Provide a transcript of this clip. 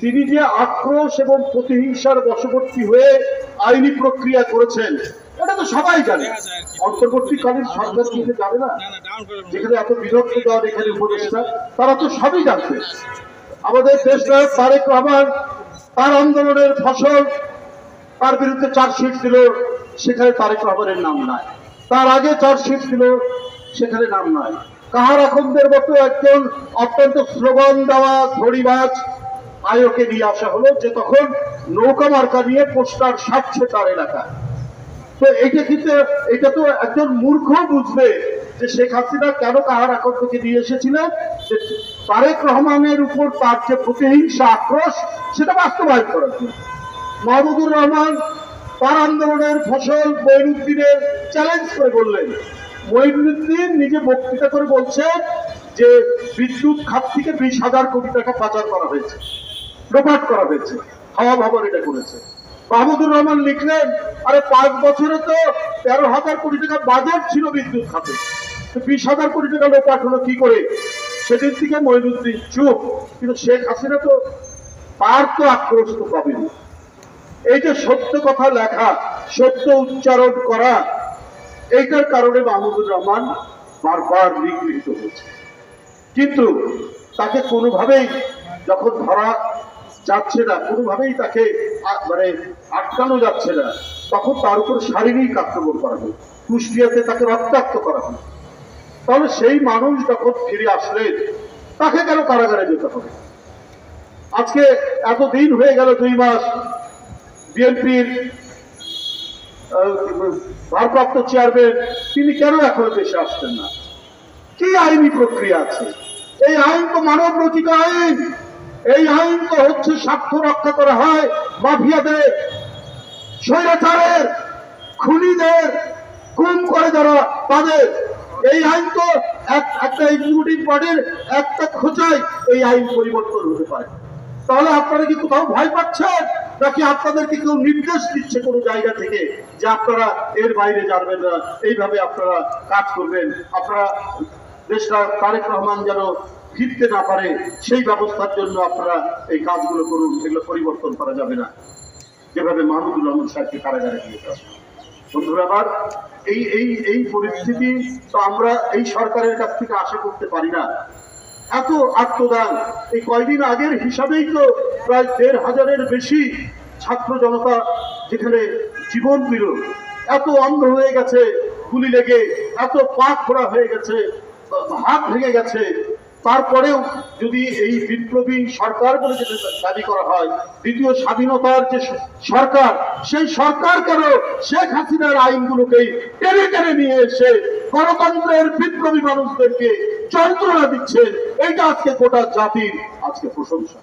তিনি যে আক্রোশ এবং প্রতিহিংসার বশবর্তী হয়ে আইনি প্রক্রিয়া করেছেন এটা তো সবাই জানে। অন্তর্বর্তীকালীন সরকার কিন্তু জানে না, যেখানে এত বিরক্ত দেওয়ার এখানে উপদেষ্টা, তারা তো সবই জানতেন। আমাদের দেশনায়ক তারেক রহমান তার আন্দোলনের ফসল, তার বিরুদ্ধে চার্জশিট দিল, সেখানে তারেক রহমানের নাম নাই। তার আগে চার্জশিট দিল, সেখানে নাম নাই। কাহার আখন্দের মতো একজন অত্যন্ত স্লোগান দেওয়া ধড়িবাজ আয়োকে নিয়ে আসা হলো, যে তখন নৌকা মার্কা নিয়ে পোস্টার সাজছে তার এলাকা। তো এটা তো একজন মূর্খ বুঝবে যে শেখ হাসিনা কেন কাহার আখন্দকে নিয়ে এসেছিলেন, যে তারেক রহমানের উপর তার যে প্রতিহিংসা আক্রোশ সেটা বাস্তবায়ন করার জন্য। মাহমুদুর রহমান তার আন্দোলনের ফসল মঈনুদ্দিনের চ্যালেঞ্জ করে বললেন, মঈনুদ্দিন নিজে বক্তৃতা করে বলছেন যে বিদ্যুৎ খাত থেকে 20,000 কোটি টাকা পাচার করা হয়েছে, লোপাট করা হয়েছে, হাওয়া ভবন এটা করেছে। মাহমুদুর রহমান লিখলেন, আরে 5 বছরে তো 13,000 কোটি টাকা বাজেট ছিল বিদ্যুৎ খাতে, 20,000 কোটি টাকা লোপাট হলো কি করে? সেদিন থেকে মঈনুদ্দিন চুপ। কিন্তু শেখ হাসিনা তো তার তো আক্রোশ তো পাবেনি। এই যে সত্য কথা লেখা, সত্য উচ্চারণ করা, এইটার কারণে মাহমুদুর রহমান বারবার নিগৃহীত হয়েছে। কিন্তু তাকে কোনোভাবেই যখন ধরা যাচ্ছে না, কোনোভাবেই তাকে মানে আটকানো যাচ্ছে না, তখন তার উপর শারীরিক আক্রমণ করা হয়, কুষ্টিয়াতে তাকে রক্তাক্ত করা হয়। তাহলে সেই মানুষ যখন ফিরে আসলেন, তাকে কেন কারাগারে যেতে হবে? আজকে এতদিন হয়ে গেল, 2 মাস, বিএনপির ভারপ্রাপ্ত চেয়ারম্যান তিনি কেন এখনো দেশে আসছেন না? কি আইনি প্রক্রিয়া আছে? এই আইন তো মানব রচিত আইন। এই আইন তো হচ্ছে স্বার্থ রক্ষা করা হয় মাফিয়াদের, স্বৈরাচারের, খুনিদের, গুম করে যারা তাদের। এই আইন তো একটা এক্সিকিউটিভ বডির একটা খোঁচায় এই আইন পরিবর্তন হতে পারে। তাহলে আপনারা কি কোথাও ভয় পাচ্ছেন, নাকি আপনাদেরকে কেউ নির্দেশ দিচ্ছে কোনো জায়গা থেকে যে আপনারা এর বাইরে যাবেন না, এইভাবে আপনারা কাজ করবেন, আপনারা দেশটা তারেক রহমান যেন ফিরতে না পারে সেই ব্যবস্থার জন্য আপনারা এই কাজগুলো করুন? এগুলো পরিবর্তন করা যাবে না, যেভাবে মাহমুদুর রহমান সাহেবকে কারাগারে দিয়েছে। বন্ধুরা আবার এই পরিস্থিতি তো আমরা এই সরকারের কাছ থেকে আশা করতে পারি না। এত আত্মদান, এই কয়দিন আগের হিসাবেই তো প্রায় 1,500-এর বেশি ছাত্র জনতা যেখানে জীবন দিল, এত অন্ধ হয়ে গেছে গুলি লেগে, এত পা খোড়া হয়ে গেছে, হাত ভেঙে গেছে, তারপরেও যদি এই বিপ্লবী সরকার বলে যেটা দাবি করা হয়, দ্বিতীয় স্বাধীনতার যে সরকার, সেই সরকার কেন শেখ হাসিনার আইনগুলোকেই টেনে টেনে নিয়ে এসে গণতন্ত্রের বিপ্লবী মানুষদেরকে যন্ত্রণা দিচ্ছে? এইটা আজকে গোটা জাতির আজকে প্রশংসা।